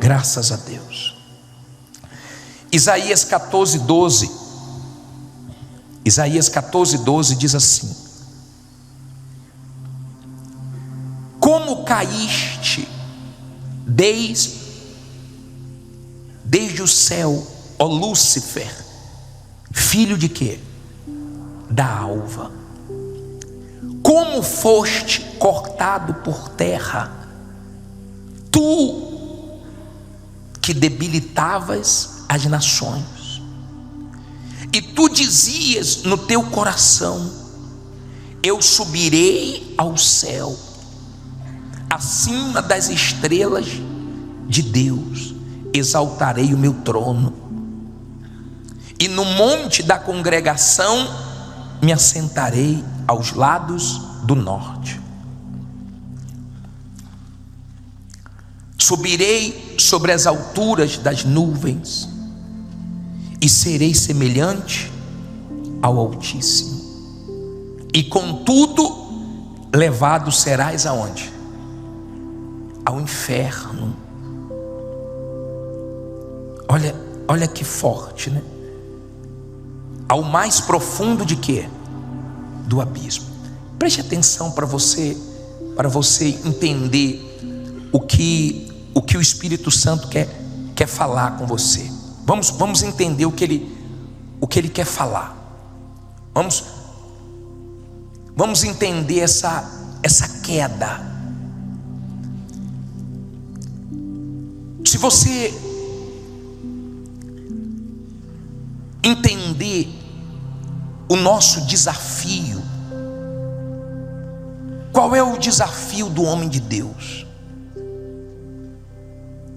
Graças a Deus. Isaías 14:12. Isaías 14:12 diz assim: como caíste desde o céu, ó Lúcifer, filho de quê? Da alva. Como foste cortado por terra, tu que debilitavas as nações, e tu dizias no teu coração: eu subirei ao céu, acima das estrelas de Deus, exaltarei o meu trono, e no monte da congregação me assentarei aos lados do norte. Subirei sobre as alturas das nuvens e serei semelhante ao Altíssimo. E contudo, levado serás aonde? Ao inferno. Olha que forte, né? Ao mais profundo de quê? Do abismo. Preste atenção para você entender o que o Espírito Santo quer falar com você. Vamos entender o que ele quer falar. Vamos entender essa queda. Se você entender o nosso desafio, qual é o desafio do homem de Deus?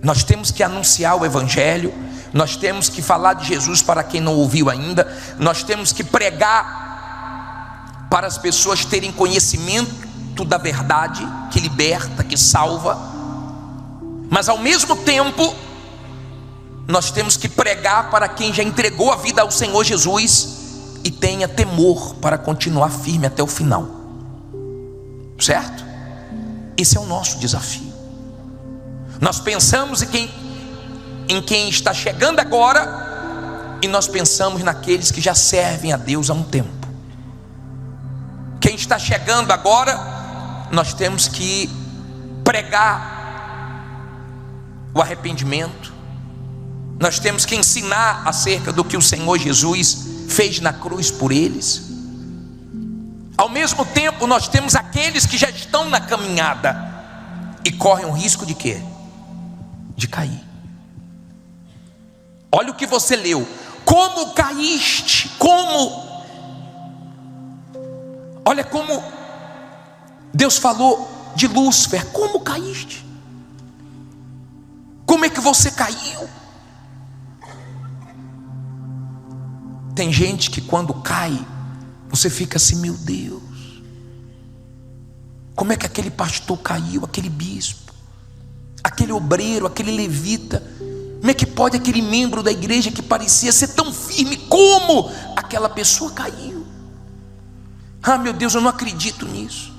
Nós temos que anunciar o Evangelho, nós temos que falar de Jesus para quem não ouviu ainda, nós temos que pregar para as pessoas terem conhecimento da verdade que liberta, que salva, mas ao mesmo tempo nós temos que pregar para quem já entregou a vida ao Senhor Jesus e tenha temor para continuar firme até o final, certo? Esse é o nosso desafio. Nós pensamos em quem está chegando agora, e nós pensamos naqueles que já servem a Deus há um tempo. Quem está chegando agora, nós temos que pregar o arrependimento, nós temos que ensinar acerca do que o Senhor Jesus fez na cruz por eles. Ao mesmo tempo, nós temos aqueles que já estão na caminhada e correm o risco de quê? De cair. Olha o que você leu: como caíste, olha como Deus falou de Lúcifer. Como caíste? Como é que você caiu? Tem gente que quando cai, você fica assim: meu Deus, como é que aquele pastor caiu, aquele bispo, aquele obreiro, aquele levita, como é que pode aquele membro da igreja que parecia ser tão firme, como aquela pessoa caiu? Ah, meu Deus, eu não acredito nisso.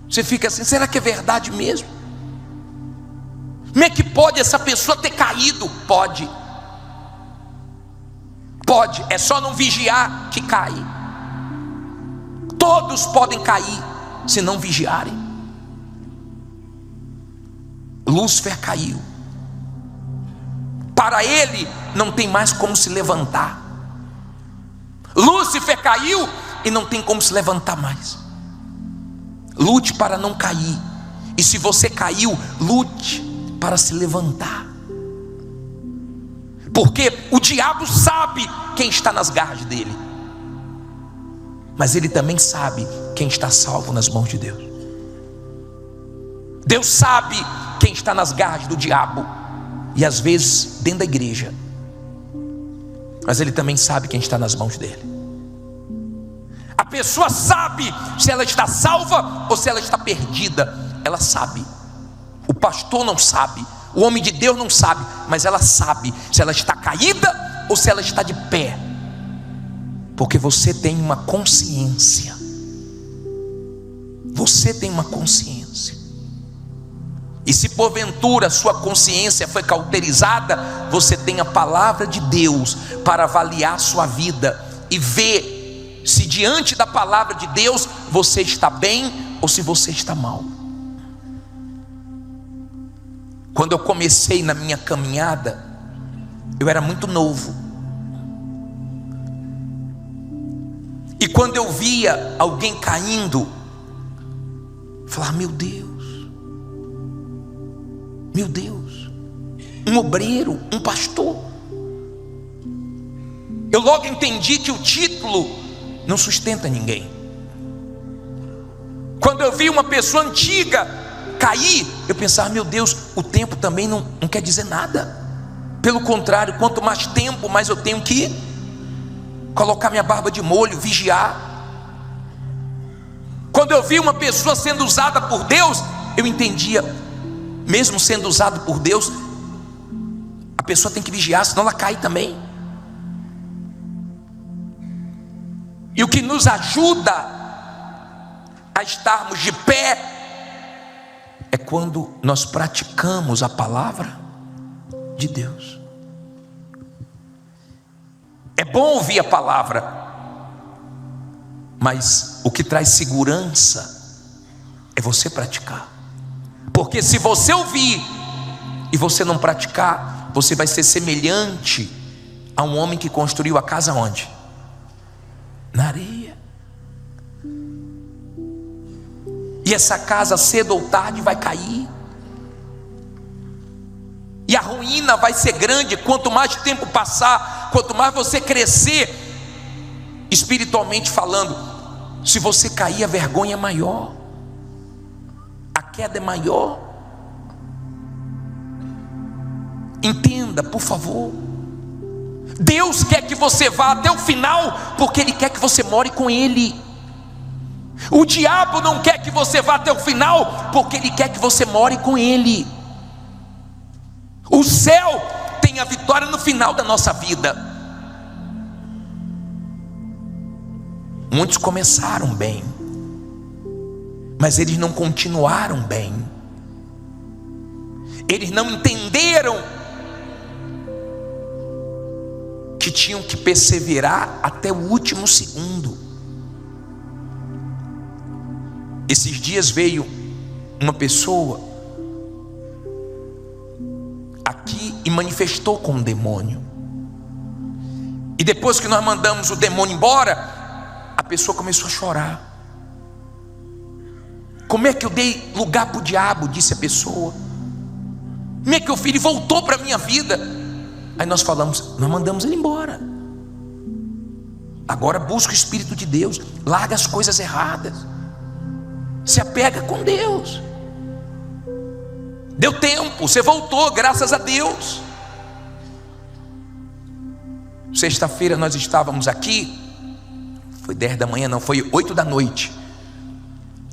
Você fica assim: será que é verdade mesmo? Como é que pode essa pessoa ter caído? Pode, é só não vigiar que cai. Todos podem cair se não vigiarem. Lúcifer caiu. Para ele não tem mais como se levantar. Lúcifer caiu e não tem como se levantar mais. Lute para não cair. E se você caiu, lute para se levantar. Porque o diabo sabe quem está nas garras dele, mas ele também sabe quem está salvo nas mãos de Deus. Deus sabe quem está nas garras do diabo, e às vezes dentro da igreja, mas ele também sabe quem está nas mãos dele. A pessoa sabe se ela está salva ou se ela está perdida. Ela sabe. O pastor não sabe, o homem de Deus não sabe, mas ela sabe se ela está caída ou se ela está de pé, porque você tem uma consciência. Você tem uma consciência. E se porventura sua consciência foi cauterizada, você tem a palavra de Deus para avaliar sua vida e ver se diante da palavra de Deus você está bem ou se você está mal. Quando eu comecei na minha caminhada, eu era muito novo. E quando eu via alguém caindo, eu falava: meu Deus, um obreiro, um pastor. Eu logo entendi que o título não sustenta ninguém. Quando eu vi uma pessoa antiga cair, eu pensava: meu Deus, o tempo também não quer dizer nada. Pelo contrário, quanto mais tempo, mais eu tenho que colocar minha barba de molho, vigiar. Quando eu vi uma pessoa sendo usada por Deus, eu entendia, mesmo sendo usado por Deus, a pessoa tem que vigiar, senão ela cai também. E o que nos ajuda a estarmos de pé é quando nós praticamos a palavra de Deus. É bom ouvir a palavra, mas o que traz segurança é você praticar. Porque se você ouvir e você não praticar, você vai ser semelhante a um homem que construiu a casa onde? Na areia. E essa casa cedo ou tarde vai cair. E a ruína vai ser grande. Quanto mais tempo passar, quanto mais você crescer, espiritualmente falando, se você cair, a vergonha é maior, a queda é maior. Entenda, por favor. Deus quer que você vá até o final, porque Ele quer que você more com Ele. O diabo não quer que você vá até o final, porque ele quer que você more com Ele. O céu tem a vitória no final da nossa vida. Muitos começaram bem, mas eles não continuaram bem. Eles não entenderam que tinham que perseverar até o último segundo. Esses dias veio uma pessoa aqui e manifestou com um demônio. E depois que nós mandamos o demônio embora, a pessoa começou a chorar. Como é que eu dei lugar para o diabo? Disse a pessoa. Como é que o filho voltou para a minha vida? Aí nós falamos: nós mandamos ele embora. Agora busca o Espírito de Deus, larga as coisas erradas, se apega com Deus. Deu tempo, você voltou, graças a Deus. Sexta-feira nós estávamos aqui, foi 10 da manhã, não, foi 8 da noite.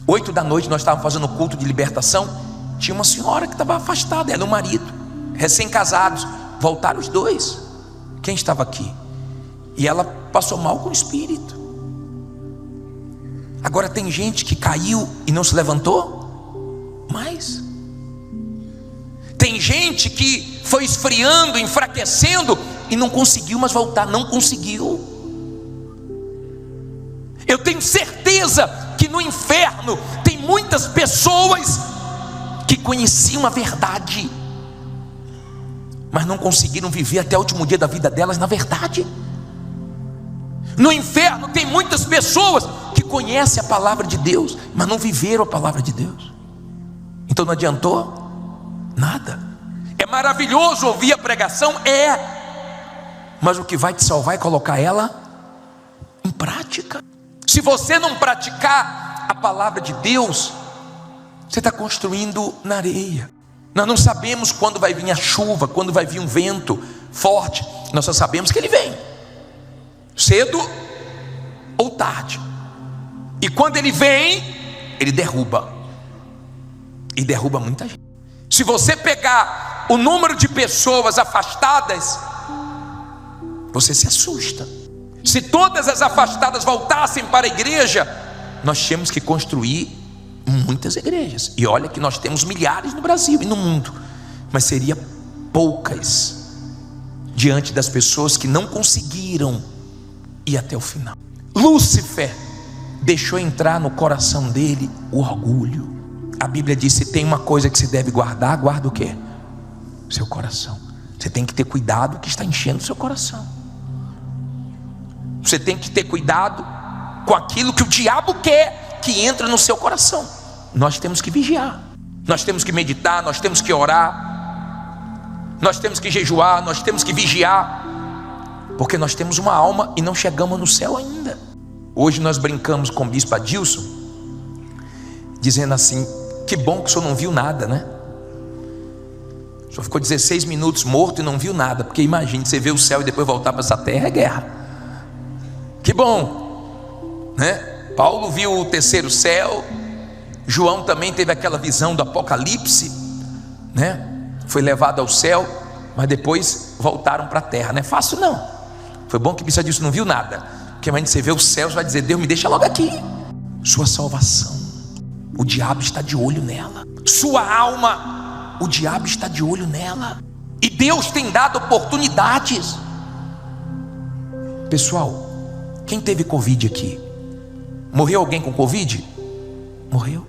8 da noite nós estávamos fazendo culto de libertação. Tinha uma senhora que estava afastada, ela e o marido, recém-casados. Voltaram os dois. Quem estava aqui? E ela passou mal com o espírito. Agora tem gente que caiu e não se levantou mais. Tem gente que foi esfriando, enfraquecendo e não conseguiu mais voltar, não conseguiu. Eu tenho certeza que no inferno tem muitas pessoas que conheciam a verdade, mas não conseguiram viver até o último dia da vida delas na verdade. No inferno tem muitas pessoas que conhecem a palavra de Deus, mas não viveram a palavra de Deus. Então não adiantou nada. É maravilhoso ouvir a pregação, mas o que vai te salvar é colocar ela em prática. Se você não praticar a palavra de Deus, você está construindo na areia. Nós não sabemos quando vai vir a chuva, quando vai vir um vento forte. Nós só sabemos que ele vem, cedo ou tarde. E quando ele vem, ele derruba. E derruba muita gente. Se você pegar o número de pessoas afastadas, você se assusta. Se todas as afastadas voltassem para a igreja, nós tínhamos que construir muitas igrejas. E olha que nós temos milhares no Brasil e no mundo, mas seria poucas diante das pessoas que não conseguiram ir até o final. Lúcifer deixou entrar no coração dele o orgulho. A Bíblia diz: se tem uma coisa que se deve guardar, guarda o quê? Seu coração. Você tem que ter cuidado que está enchendo o seu coração. Você tem que ter cuidado com aquilo que o diabo quer que entra no seu coração. Nós temos que vigiar, nós temos que meditar, nós temos que orar, nós temos que jejuar, nós temos que vigiar, porque nós temos uma alma e não chegamos no céu ainda. Hoje nós brincamos com o bispo Adilson, dizendo assim: que bom que o senhor não viu nada, né? O senhor ficou 16 minutos morto e não viu nada, porque imagine, você ver o céu e depois voltar para essa terra, é guerra. Que bom, né? Paulo viu o terceiro céu, João também teve aquela visão do Apocalipse, né? Foi levado ao céu, mas depois voltaram para a terra. Não é fácil não. Foi bom que o bispo Adilson não viu nada, porque a gente você vê os céus, vai dizer: Deus, me deixa logo aqui. Sua salvação, o diabo está de olho nela. Sua alma, o diabo está de olho nela. E Deus tem dado oportunidades. Pessoal, quem teve Covid aqui? Morreu alguém com Covid? Morreu.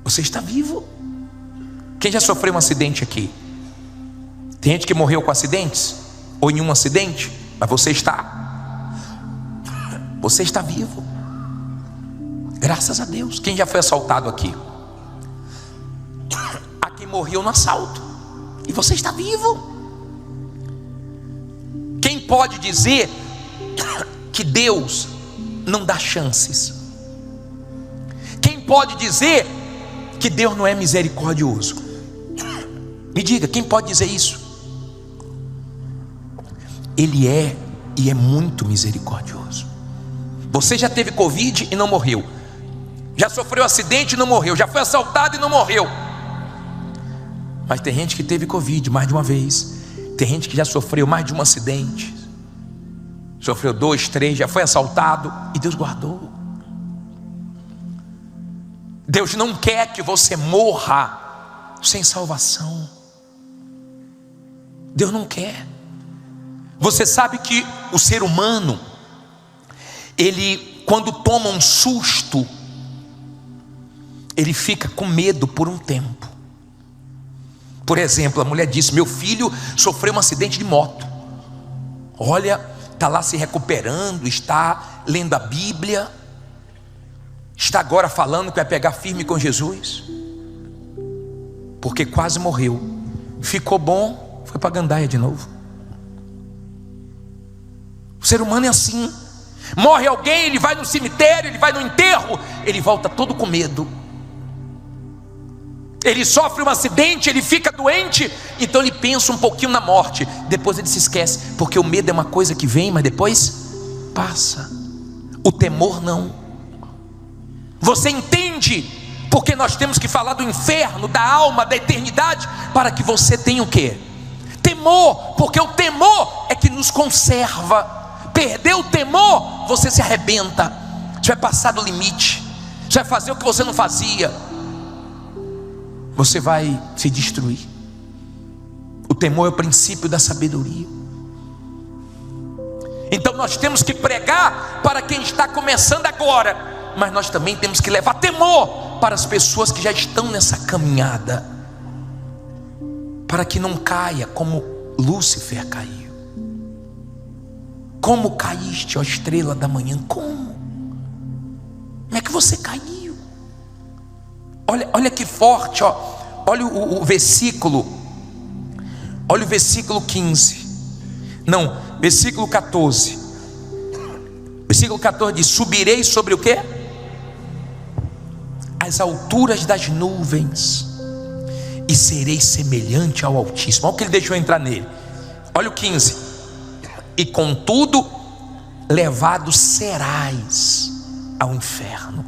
Você está vivo. Quem já sofreu um acidente aqui? Tem gente que morreu com acidentes, ou em um acidente, mas você está vivo. Graças a Deus. Quem já foi assaltado aqui? Há quem morreu no assalto, e você está vivo. Quem pode dizer que Deus não dá chances? Quem pode dizer que Deus não é misericordioso? Me diga, quem pode dizer isso? Ele é, e é muito misericordioso. Você já teve Covid e não morreu, já sofreu acidente e não morreu, já foi assaltado e não morreu. Mas tem gente que teve Covid mais de uma vez, tem gente que já sofreu mais de um acidente, sofreu 2, 3, já foi assaltado e Deus guardou. Deus não quer que você morra sem salvação. Deus não quer. Você sabe que o ser humano, ele quando toma um susto, ele fica com medo por um tempo. Por exemplo, a mulher disse: meu filho sofreu um acidente de moto. Olha, está lá se recuperando, está lendo a Bíblia, está agora falando que vai pegar firme com Jesus, porque quase morreu. Ficou bom, foi para a gandaia de novo. O ser humano é assim. Morre alguém, ele vai no cemitério, ele vai no enterro, ele volta todo com medo. Ele sofre um acidente, ele fica doente, então ele pensa um pouquinho na morte, depois ele se esquece, porque o medo é uma coisa que vem, mas depois passa. O temor não. Você entende porque nós temos que falar do inferno, da alma, da eternidade, para que você tenha o quê? Temor, porque o temor é que nos conserva. Perder o temor, você se arrebenta, você vai passar do limite, você vai fazer o que você não fazia, você vai se destruir. O temor é o princípio da sabedoria. Então nós temos que pregar para quem está começando agora, mas nós também temos que levar temor para as pessoas que já estão nessa caminhada, para que não caia como Lúcifer caiu. Como caíste, ó estrela da manhã? Como é que você caiu? Olha que forte, ó. Olha o versículo. Olha o versículo 15. Não, versículo 14. Versículo 14 diz: subirei sobre o quê? As alturas das nuvens, e serei semelhante ao Altíssimo. Olha o que ele deixou entrar nele. Olha o 15. E contudo, levado serás ao inferno,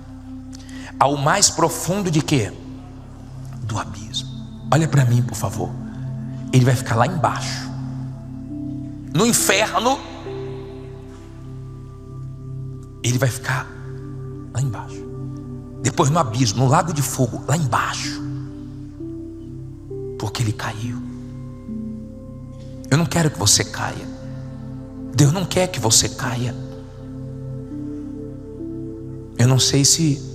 ao mais profundo de quê? Do abismo. Olha para mim, por favor. Ele vai ficar lá embaixo, no inferno. Ele vai ficar lá embaixo. depois no abismo, no lago de fogo, lá embaixo, porque ele caiu. Eu não quero que você caia. Deus não quer que você caia. Eu não sei se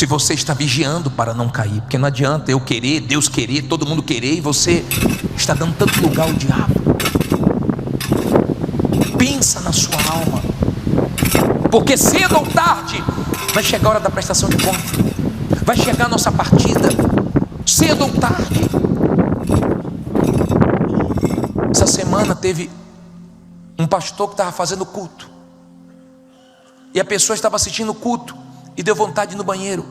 você está vigiando para não cair, porque não adianta eu querer, Deus querer, todo mundo querer, e você está dando tanto lugar ao diabo. Pensa na sua alma, porque cedo ou tarde vai chegar a hora da prestação de conta, vai chegar a nossa partida, cedo ou tarde. Essa semana teve um pastor que estava fazendo culto, e a pessoa estava assistindo o culto e deu vontade de ir no banheiro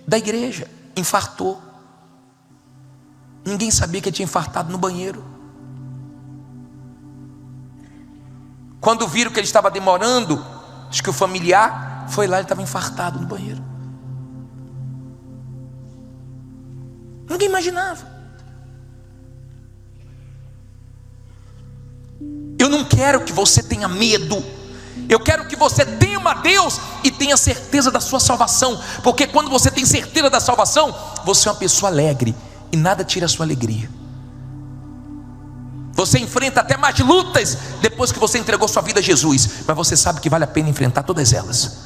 da igreja, infartou. Ninguém sabia que ele tinha infartado no banheiro. Quando viram que ele estava demorando, acho que o familiar foi lá, ele estava infartado no banheiro. Ninguém imaginava. Eu não quero que você tenha medo. Eu quero que você tema a Deus e tenha certeza da sua salvação, porque quando você tem certeza da salvação, você é uma pessoa alegre e nada tira a sua alegria. Você enfrenta até mais lutas depois que você entregou sua vida a Jesus, mas você sabe que vale a pena enfrentar todas elas,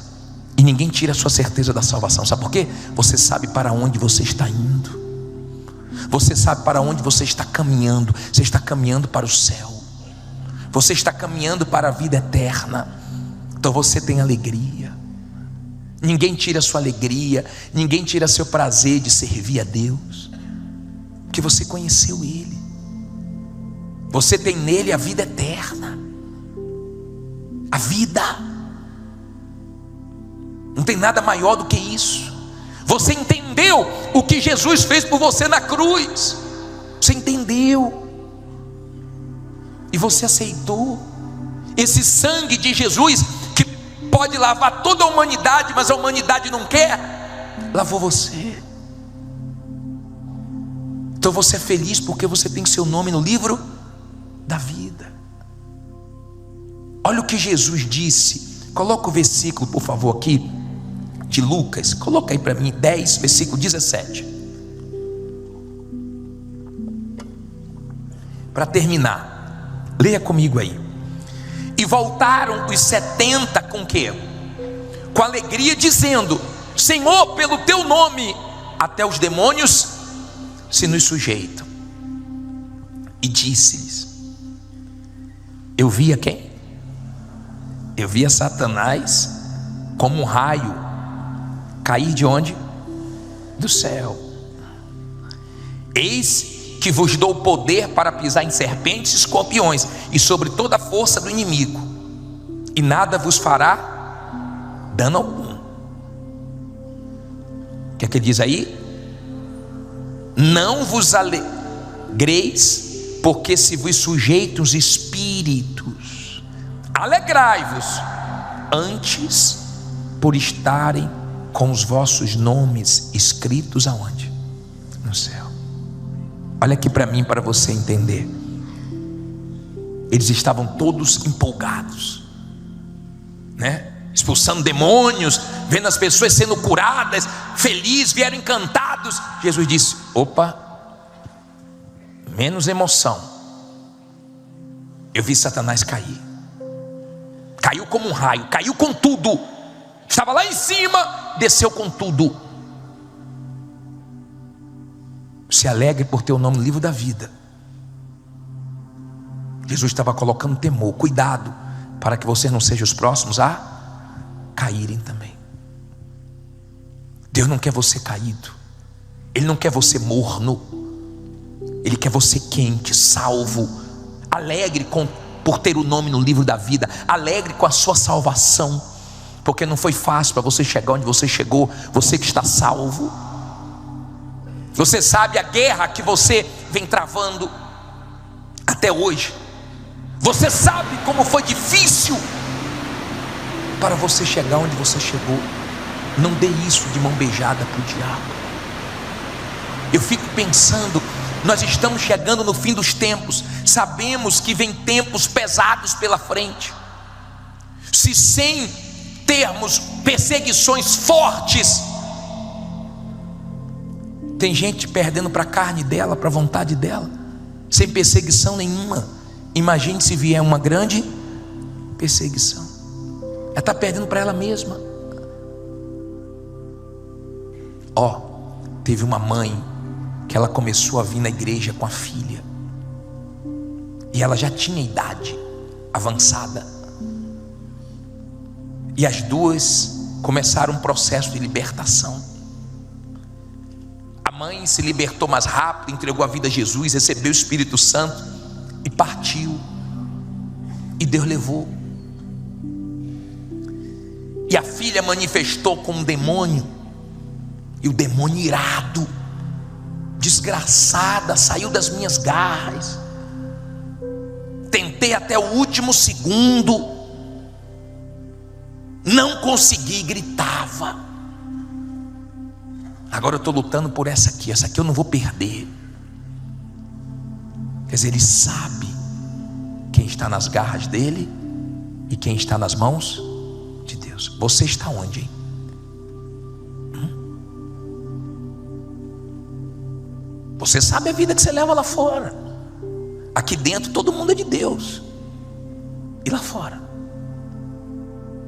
e ninguém tira a sua certeza da salvação. Sabe por quê? Você sabe para onde você está indo, você sabe para onde você está caminhando. Você está caminhando para o céu, você está caminhando para a vida eterna. Então você tem alegria. Ninguém tira a sua alegria, ninguém tira seu prazer de servir a Deus, porque você conheceu Ele. Você tem nele a vida eterna. A vida. Não tem nada maior do que isso. Você entendeu o que Jesus fez por você na cruz. Você entendeu. E você aceitou. Esse sangue de Jesus, que pode lavar toda a humanidade, mas a humanidade não quer, lavou você. Então você é feliz porque você tem seu nome no livro da vida. Olha o que Jesus disse. Coloca o versículo, por favor, aqui de Lucas. Coloca aí para mim, 10, versículo 17. Para terminar, leia comigo aí. E voltaram os 70 com o quê? Com alegria, dizendo: Senhor, pelo teu nome até os demônios se nos sujeitam. E disse-lhes: eu via quem? Eu via Satanás como um raio cair de onde? Do céu. Eis que vos dou poder para pisar em serpentes e escorpiões e sobre toda a força do inimigo, e nada vos fará dano algum. O que é que ele diz aí? Não vos alegreis, porque se vos sujeitam os espíritos. Alegrai-vos antes por estarem com os vossos nomes escritos aonde? No céu. Olha aqui para mim, para você entender. Eles estavam todos empolgados, né? Expulsando demônios, vendo as pessoas sendo curadas, felizes, vieram encantados. Jesus disse: opa, menos emoção. Eu vi Satanás cair. Caiu como um raio, caiu com tudo. Estava lá em cima, desceu com tudo. Se alegre por ter o nome no livro da vida. Jesus estava colocando temor, cuidado, para que vocês não sejam os próximos a caírem também. Deus não quer você caído. Ele não quer você morno. Ele quer você quente, salvo, alegre por ter o nome no livro da vida, alegre com a sua salvação, porque não foi fácil para você chegar onde você chegou. Você que está salvo, você sabe a guerra que você vem travando até hoje. Você sabe como foi difícil para você chegar onde você chegou. Não dê isso de mão beijada para o diabo. Eu fico pensando, nós estamos chegando no fim dos tempos. Sabemos que vem tempos pesados pela frente. Se sem termos perseguições fortes. Tem gente perdendo para a carne dela, para a vontade dela, sem perseguição nenhuma. Imagine se vier uma grande perseguição. Ela está perdendo para ela mesma. Teve uma mãe que ela começou a vir na igreja com a filha, e ela já tinha idade avançada, e as duas começaram um processo de libertação. A mãe se libertou mais rápido, entregou a vida a Jesus, recebeu o Espírito Santo e partiu, e Deus levou. E a filha manifestou com um demônio, e o demônio irado, desgraçada, saiu das minhas garras. Tentei até o último segundo, não consegui, gritava. Agora eu estou lutando por essa aqui eu não vou perder. Quer dizer, ele sabe quem está nas garras dele e quem está nas mãos de Deus. Você está onde, hein? Você sabe a vida que você leva lá fora. Aqui dentro todo mundo é de Deus. E lá fora,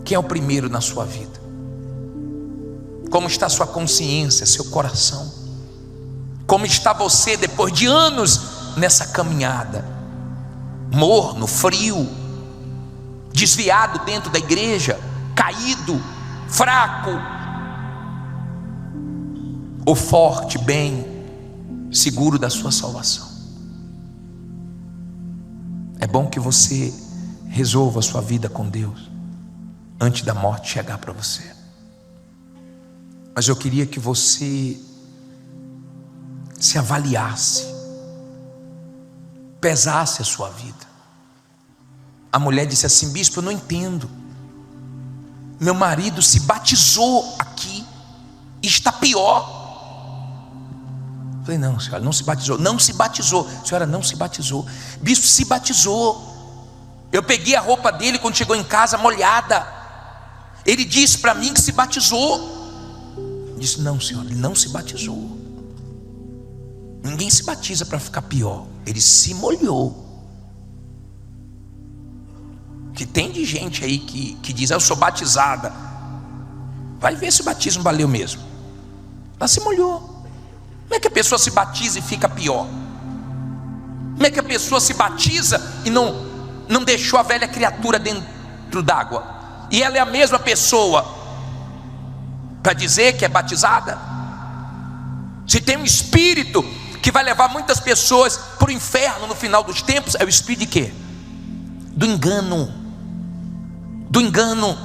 quem é o primeiro na sua vida? Como está sua consciência, seu coração? Como está você depois de anos nessa caminhada? Morno, frio, desviado dentro da igreja, caído, fraco, ou forte, bem seguro da sua salvação? É bom que você resolva a sua vida com Deus antes da morte chegar para você. Mas eu queria que você se avaliasse, pesasse a sua vida. A mulher disse assim: bispo, eu não entendo. Meu marido se batizou aqui e está pior. Eu falei: não, senhora, não se batizou. Não se batizou. Senhora, não se batizou. Bispo, se batizou. Eu peguei a roupa dele quando chegou em casa molhada. Ele disse para mim que se batizou. Eu disse: não, senhora, ele não se batizou. Ninguém se batiza para ficar pior. Ele se molhou. Que tem de gente aí que diz: eu sou batizada. Vai ver se o batismo valeu mesmo. Ela se molhou. Como é que a pessoa se batiza e fica pior? Como é que a pessoa se batiza e não deixou a velha criatura dentro d'água? E ela é a mesma pessoa para dizer que é batizada? Se tem um espírito que vai levar muitas pessoas para o inferno no final dos tempos, é o espírito de quê? Do engano. Do engano.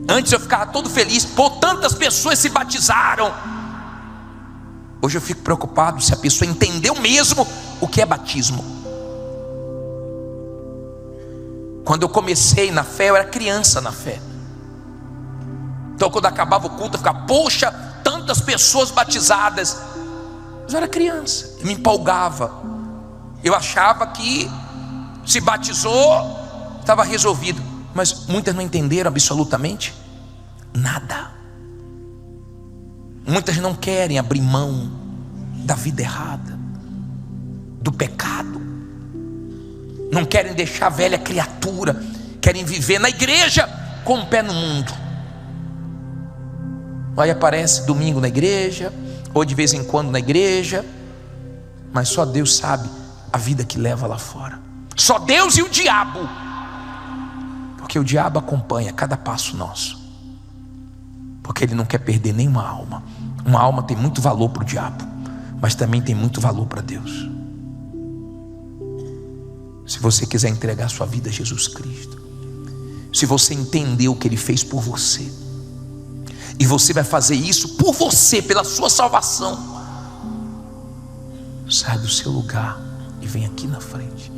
Antes eu ficava todo feliz, pô, tantas pessoas se batizaram. Hoje eu fico preocupado se a pessoa entendeu mesmo o que é batismo. Quando eu comecei na fé, eu era criança na fé. Então quando acabava o culto eu ficava: poxa, tantas pessoas batizadas. Mas eu era criança, eu me empolgava. Eu achava que se batizou, estava resolvido. Mas muitas não entenderam absolutamente nada. Muitas não querem abrir mão da vida errada, do pecado. Não querem deixar a velha criatura. Querem viver na igreja com o pé no mundo. Aí aparece domingo na igreja, ou de vez em quando na igreja, mas só Deus sabe a vida que leva lá fora. Só Deus e o diabo. Porque o diabo acompanha cada passo nosso. Porque ele não quer perder nenhuma alma. Uma alma tem muito valor para o diabo, mas também tem muito valor para Deus. Se você quiser entregar sua vida a Jesus Cristo, se você entender o que Ele fez por você, e você vai fazer isso por você, pela sua salvação, sai do seu lugar e vem aqui na frente.